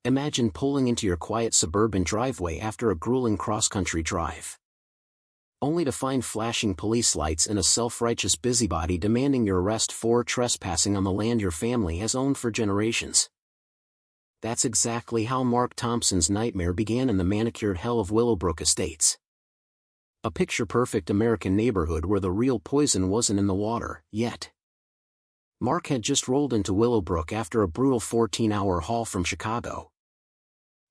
Imagine pulling into your quiet suburban driveway after a grueling cross-country drive, only to find flashing police lights and a self-righteous busybody demanding your arrest for trespassing on the land your family has owned for generations. That's exactly how Mark Thompson's nightmare began in the manicured hell of Willowbrook Estates. A picture-perfect American neighborhood where the real poison wasn't in the water, yet. Mark had just rolled into Willowbrook after a brutal 14-hour haul from Chicago,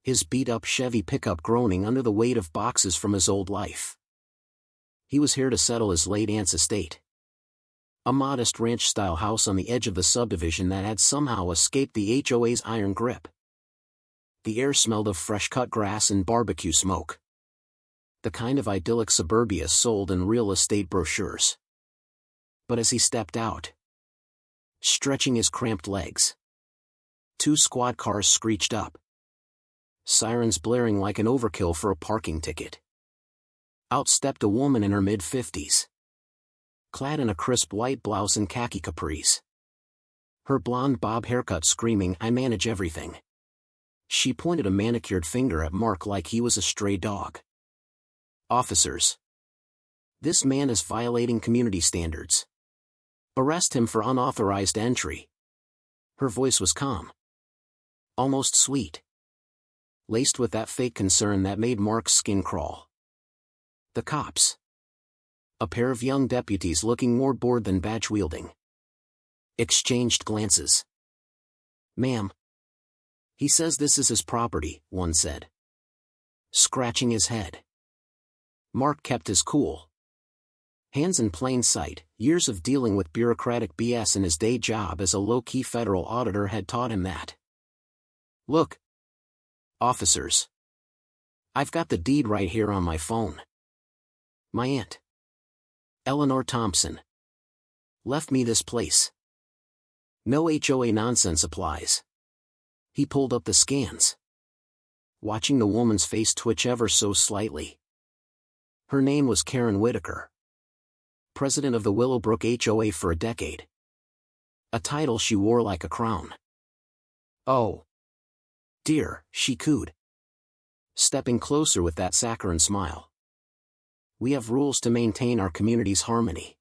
his beat-up Chevy pickup groaning under the weight of boxes from his old life. He was here to settle his late aunt's estate. A modest ranch-style house on the edge of the subdivision that had somehow escaped the HOA's iron grip. The air smelled of fresh-cut grass and barbecue smoke. The kind of idyllic suburbia sold in real estate brochures. But as he stepped out, stretching his cramped legs, 2 squad cars screeched up, sirens blaring like an overkill for a parking ticket. Out stepped a woman in her mid-50s, clad in a crisp white blouse and khaki capris. Her blonde bob haircut screaming, "I manage everything." She pointed a manicured finger at Mark like he was a stray dog. "Officers, this man is violating community standards. Arrest him for unauthorized entry." Her voice was calm, almost sweet, laced with that fake concern that made Mark's skin crawl. The cops, a pair of young deputies looking more bored than badge-wielding, exchanged glances. "Ma'am, he says this is his property," one said, scratching his head. Mark kept his cool. Hands in plain sight, years of dealing with bureaucratic BS in his day job as a low-key federal auditor had taught him that. "Look, officers, I've got the deed right here on my phone. My aunt, Eleanor Thompson, left me this place. No HOA nonsense applies." He pulled up the scans, watching the woman's face twitch ever so slightly. Her name was Karen Whitaker, president of the Willowbrook HOA for a decade. A title she wore like a crown. "Oh, dear," she cooed, stepping closer with that saccharine smile. "We have rules to maintain our community's harmony.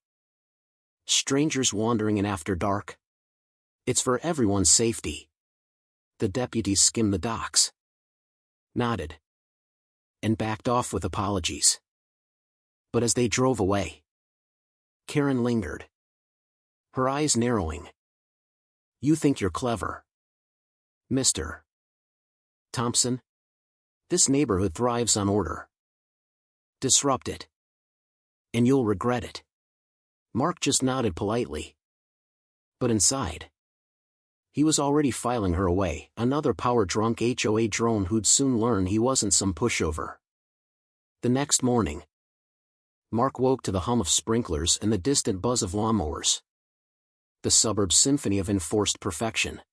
Strangers wandering in after dark. It's for everyone's safety." The deputies skimmed the docs, nodded, and backed off with apologies. But as they drove away, Karen lingered, her eyes narrowing. "You think you're clever, Mr. Thompson? This neighborhood thrives on order. Disrupt it, and you'll regret it." Mark just nodded politely. But inside, he was already filing her away, another power-drunk HOA drone who'd soon learn he wasn't some pushover. The next morning, Mark woke to the hum of sprinklers and the distant buzz of lawnmowers. The suburb symphony of enforced perfection.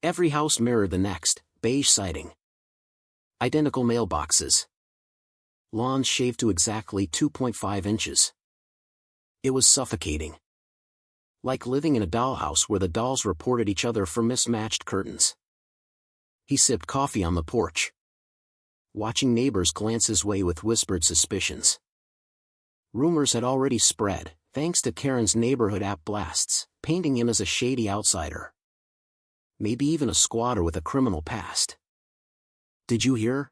Every house mirrored the next, beige siding, identical mailboxes, lawns shaved to exactly 2.5 inches. It was suffocating. Like living in a dollhouse where the dolls reported each other for mismatched curtains. He sipped coffee on the porch, watching neighbors glance his way with whispered suspicions. Rumors had already spread, thanks to Karen's neighborhood app blasts, painting him as a shady outsider. Maybe even a squatter with a criminal past. "Did you hear?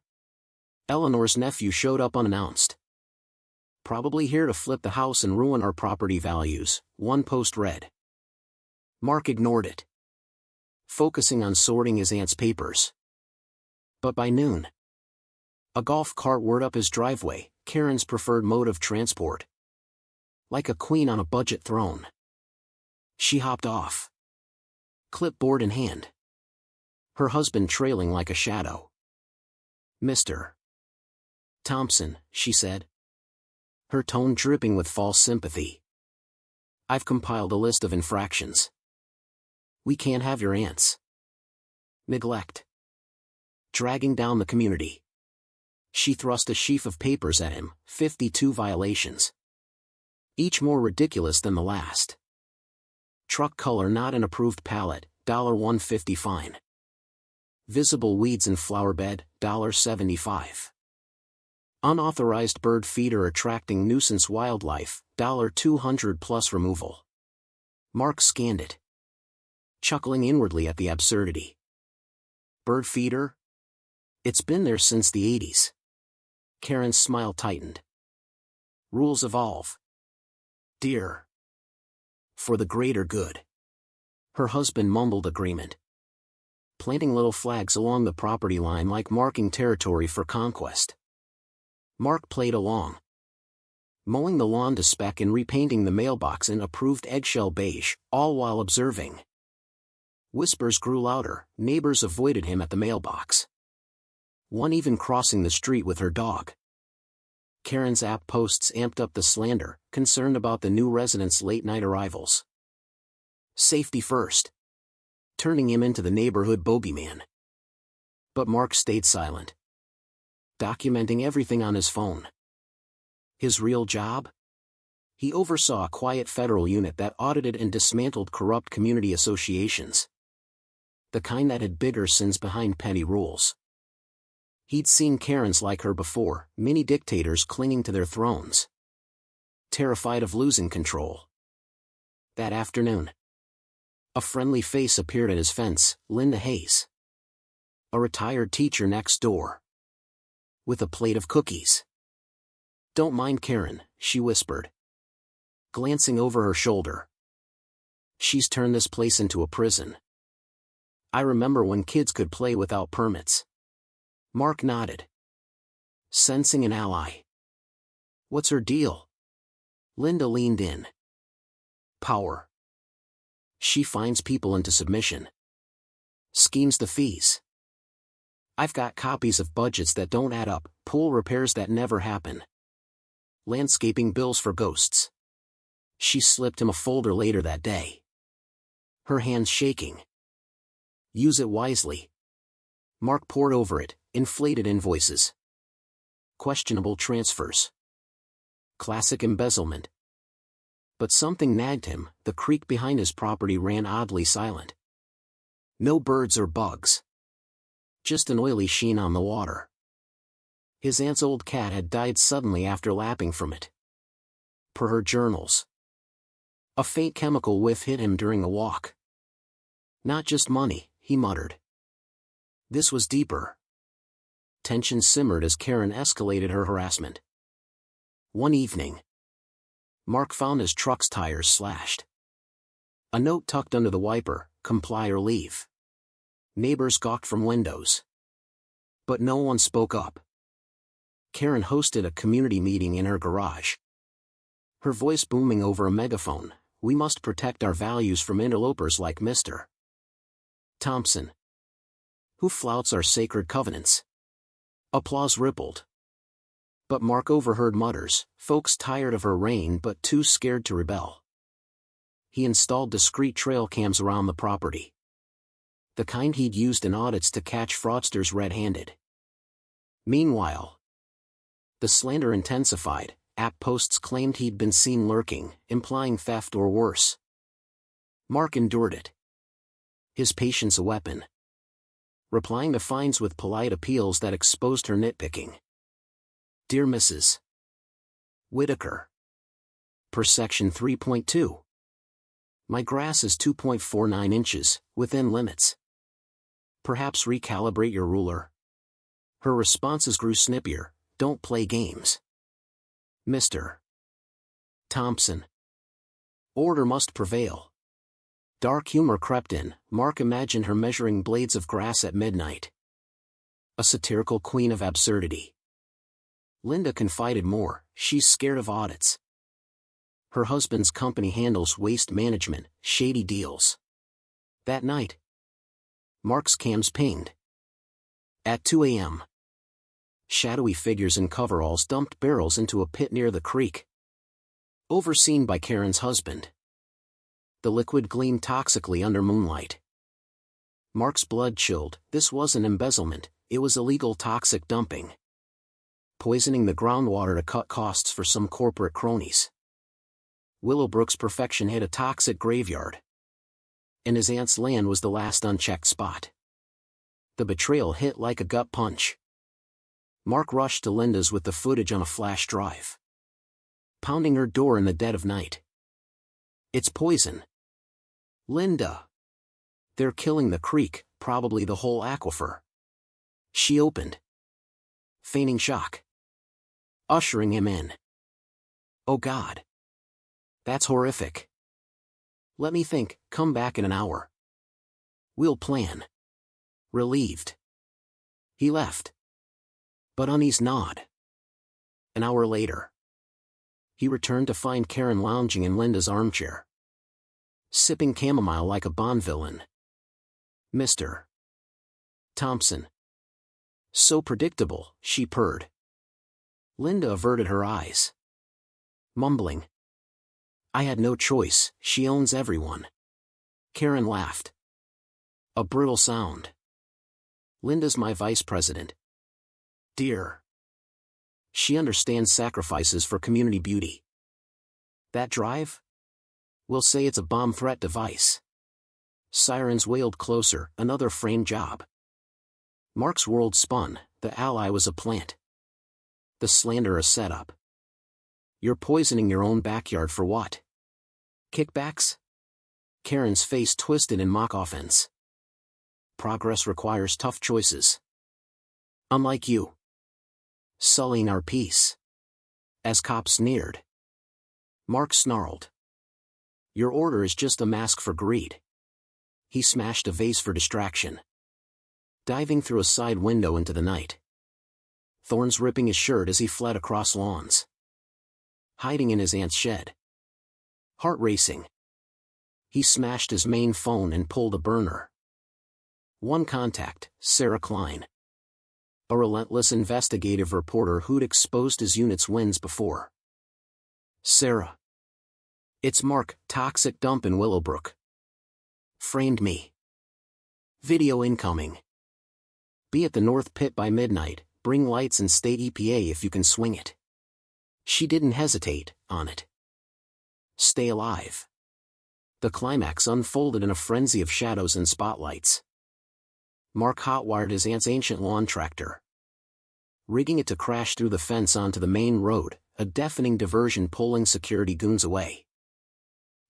Eleanor's nephew showed up unannounced. Probably here to flip the house and ruin our property values," one post read. Mark ignored it, focusing on sorting his aunt's papers. But by noon, a golf cart whirred up his driveway, Karen's preferred mode of transport. Like a queen on a budget throne, she hopped off, clipboard in hand, her husband trailing like a shadow. "Mr. Thompson," she said, her tone dripping with false sympathy. "I've compiled a list of infractions. We can't have your aunt's neglect dragging down the community." She thrust a sheaf of papers at him, 52 violations. Each more ridiculous than the last. Truck color not an approved pallet, $150 fine. Visible weeds in flower bed, $1.75. Unauthorized bird feeder attracting nuisance wildlife, $200 plus removal. Mark scanned it, chuckling inwardly at the absurdity. Bird feeder? It's been there since the 80s. Karen's smile tightened. Rules evolve. Dear. For the greater good. Her husband mumbled agreement. Planting little flags along the property line like marking territory for conquest. Mark played along. Mowing the lawn to spec and repainting the mailbox in approved eggshell beige, all while observing. Whispers grew louder, neighbors avoided him at the mailbox. One even crossing the street with her dog. Karen's app posts amped up the slander, concerned about the new residents' late-night arrivals. Safety first. Turning him into the neighborhood bogeyman. But Mark stayed silent. Documenting everything on his phone. His real job? He oversaw a quiet federal unit that audited and dismantled corrupt community associations. The kind that hid bigger sins behind petty rules. He'd seen Karens like her before, mini-dictators clinging to their thrones. Terrified of losing control. That afternoon. A friendly face appeared at his fence, Linda Hayes. A retired teacher next door. With a plate of cookies. Don't mind Karen, she whispered. Glancing over her shoulder. She's turned this place into a prison. I remember when kids could play without permits. Mark nodded. Sensing an ally. What's her deal? Linda leaned in. Power. She finds people into submission. Schemes the fees. I've got copies of budgets that don't add up, pool repairs that never happen. Landscaping bills for ghosts. She slipped him a folder later that day. Her hands shaking. Use it wisely. Mark pored over it, inflated invoices. Questionable transfers. Classic embezzlement. But something nagged him, the creek behind his property ran oddly silent. No birds or bugs. Just an oily sheen on the water. His aunt's old cat had died suddenly after lapping from it. Per her journals. A faint chemical whiff hit him during a walk. Not just money, he muttered. This was deeper. Tension simmered as Karen escalated her harassment. One evening. Mark found his truck's tires slashed. A note tucked under the wiper, comply or leave. Neighbors gawked from windows. But no one spoke up. Karen hosted a community meeting in her garage. Her voice booming over a megaphone, we must protect our values from interlopers like Mr. Thompson. Who flouts our sacred covenants. Applause rippled. But Mark overheard mutters, folks tired of her reign but too scared to rebel. He installed discreet trail cams around the property. The kind he'd used in audits to catch fraudsters red-handed. Meanwhile, the slander intensified, app posts claimed he'd been seen lurking, implying theft or worse. Mark endured it. His patience a weapon. Replying to fines with polite appeals that exposed her nitpicking. Dear Mrs. Whitaker. Per section 3.2. My grass is 2.49 inches, within limits. Perhaps recalibrate your ruler. Her responses grew snippier, don't play games. Mr. Thompson. Order must prevail. Dark humor crept in, Mark imagined her measuring blades of grass at midnight. A satirical queen of absurdity. Linda confided more, she's scared of audits. Her husband's company handles waste management, shady deals. That night, Mark's cams pinged. At 2 a.m. Shadowy figures in coveralls dumped barrels into a pit near the creek. Overseen by Karen's husband. The liquid gleamed toxically under moonlight. Mark's blood chilled, this wasn't embezzlement, it was illegal toxic dumping. Poisoning the groundwater to cut costs for some corporate cronies. Willowbrook's perfection hit a toxic graveyard. And his aunt's land was the last unchecked spot. The betrayal hit like a gut punch. Mark rushed to Linda's with the footage on a flash drive. Pounding her door in the dead of night. "It's poison. Linda. They're killing the creek, probably the whole aquifer." She opened, feigning shock. Ushering him in. "Oh God. That's horrific. Let me think, come back in an hour. We'll plan." Relieved. He left. But uneasy nod. An hour later. He returned to find Karen lounging in Linda's armchair. Sipping chamomile like a Bond villain. "Mr. Thompson." "So predictable," she purred. Linda averted her eyes. Mumbling. "I had no choice, she owns everyone." Karen laughed. A brittle sound. "Linda's my vice president. Dear. She understands sacrifices for community beauty." "That drive? We'll say it's a bomb threat device." Sirens wailed closer, another frame job. Mark's world spun, the ally was a plant. The slander a setup. "You're poisoning your own backyard for what? Kickbacks?" Karen's face twisted in mock offense. "Progress requires tough choices. Unlike you. Sullying our peace." As cops sneered. Mark snarled. "Your order is just a mask for greed." He smashed a vase for distraction. Diving through a side window into the night. Thorns ripping his shirt as he fled across lawns. Hiding in his aunt's shed. Heart racing. He smashed his main phone and pulled a burner. One contact, Sarah Klein. A relentless investigative reporter who'd exposed his unit's wins before. "Sarah. It's Mark, toxic dump in Willowbrook. Framed me. Video incoming. Be at the North Pit by midnight, bring lights and state EPA if you can swing it." She didn't hesitate, on it. Stay alive. The climax unfolded in a frenzy of shadows and spotlights. Mark hotwired his aunt's ancient lawn tractor. Rigging it to crash through the fence onto the main road, a deafening diversion pulling security goons away.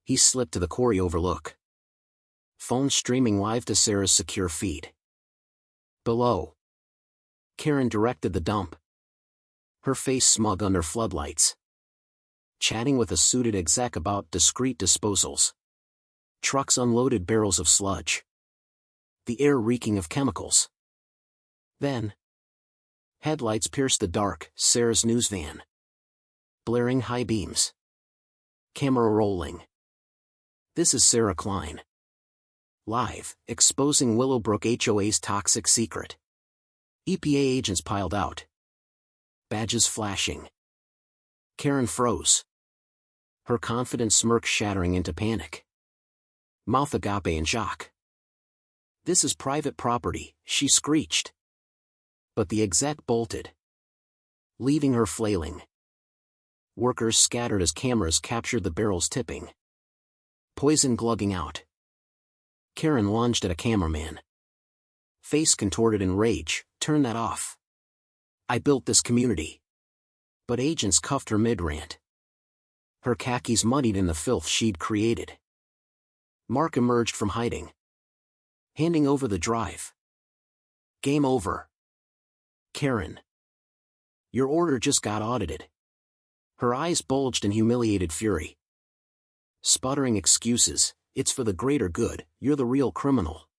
He slipped to the quarry overlook. Phone streaming live to Sarah's secure feed. Below. Karen directed the dump. Her face smug under floodlights. Chatting with a suited exec about discreet disposals. Trucks unloaded barrels of sludge. The air reeking of chemicals. Then. Headlights pierced the dark, Sarah's news van. Blaring high beams. Camera rolling. This is Sarah Klein. Live, exposing Willowbrook HOA's toxic secret. EPA agents piled out. Badges flashing. Karen froze. Her confident smirk shattering into panic. Mouth agape in shock. "This is private property," she screeched. But the exec bolted. Leaving her flailing. Workers scattered as cameras captured the barrels tipping. Poison glugging out. Karen lunged at a cameraman. Face contorted in rage, "Turn that off. I built this community." But agents cuffed her mid-rant. Her khakis muddied in the filth she'd created. Mark emerged from hiding. Handing over the drive. "Game over. Karen. Your order just got audited." Her eyes bulged in humiliated fury. Sputtering excuses, "It's for the greater good, you're the real criminal."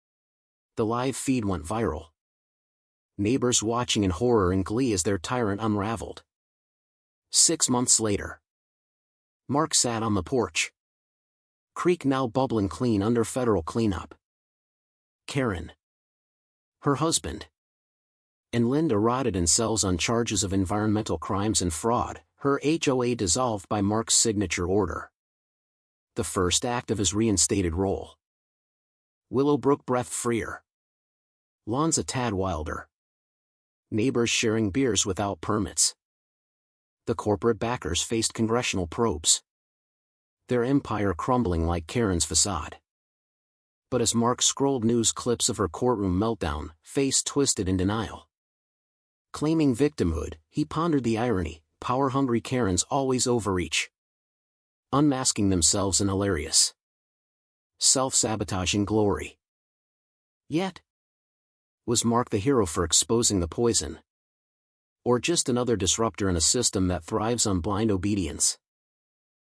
The live feed went viral. Neighbors watching in horror and glee as their tyrant unraveled. 6 months later. Mark sat on the porch. Creek now bubbling clean under federal cleanup. Karen. Her husband. And Linda rotted in cells on charges of environmental crimes and fraud, her HOA dissolved by Mark's signature order. The first act of his reinstated role. Willowbrook breath freer. Lawns a tad wilder. Neighbors sharing beers without permits. The corporate backers faced congressional probes. Their empire crumbling like Karen's facade. But as Mark scrolled news clips of her courtroom meltdown, face twisted in denial. Claiming victimhood, he pondered the irony: power-hungry Karens always overreach, unmasking themselves in hilarious, self-sabotaging glory. Yet, was Mark the hero for exposing the poison? Or just another disruptor in a system that thrives on blind obedience?